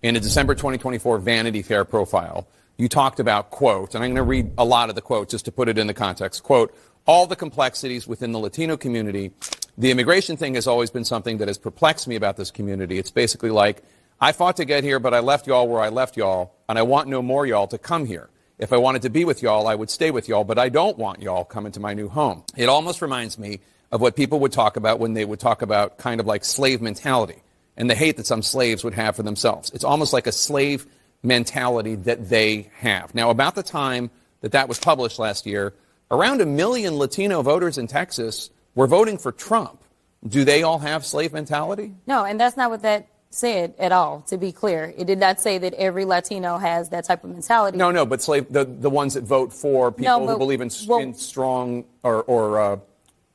in a December 2024 Vanity Fair profile, you talked about, quote, and I'm going to read a lot of the quote just to put it in the context, quote, all the complexities within the Latino community. The immigration thing has always been something that has perplexed me about this community. It's basically like, I fought to get here, but I left y'all where I left y'all, and I want no more y'all to come here. If I wanted to be with y'all, I would stay with y'all, but I don't want y'all coming to my new home. It almost reminds me of what people would talk about when they would talk about kind of like slave mentality and the hate that some slaves would have for themselves. It's almost like a slave mentality that they have. Now, about the time that that was published last year, around 1 million Latino voters in Texas were voting for Trump. Do they all have slave mentality? No, and that's not what that said at all, to be clear. It did not say that every Latino has that type of mentality. No, but the ones that vote for people who believe in strong or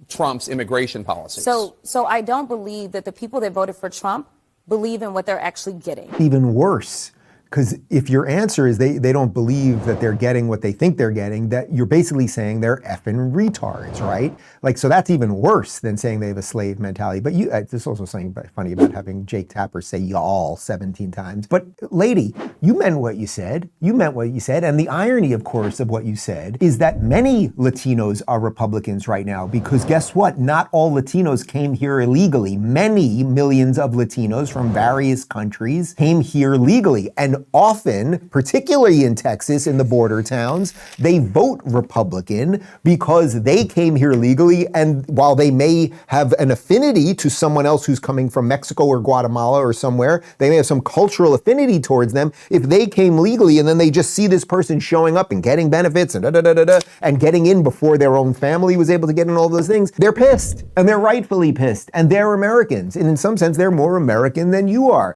Trump's immigration policies. So I don't believe that the people that voted for Trump believe in what they're actually getting. Even worse. Because if your answer is they don't believe that they're getting what they think they're getting, that you're basically saying they're effing retards, right? Like, so that's even worse than saying they have a slave mentality. But there's also something funny about having Jake Tapper say y'all 17 times. But lady, you meant what you said. You meant what you said. And the irony, of course, of what you said is that many Latinos are Republicans right now, because guess what? Not all Latinos came here illegally. Many millions of Latinos from various countries came here legally. And often, particularly in Texas, in the border towns, they vote Republican because they came here legally, and while they may have an affinity to someone else who's coming from Mexico or Guatemala or somewhere, they may have some cultural affinity towards them. If they came legally and then they just see this person showing up and getting benefits and and getting in before their own family was able to get in all those things, they're pissed, and they're rightfully pissed, and they're Americans, and in some sense, they're more American than you are.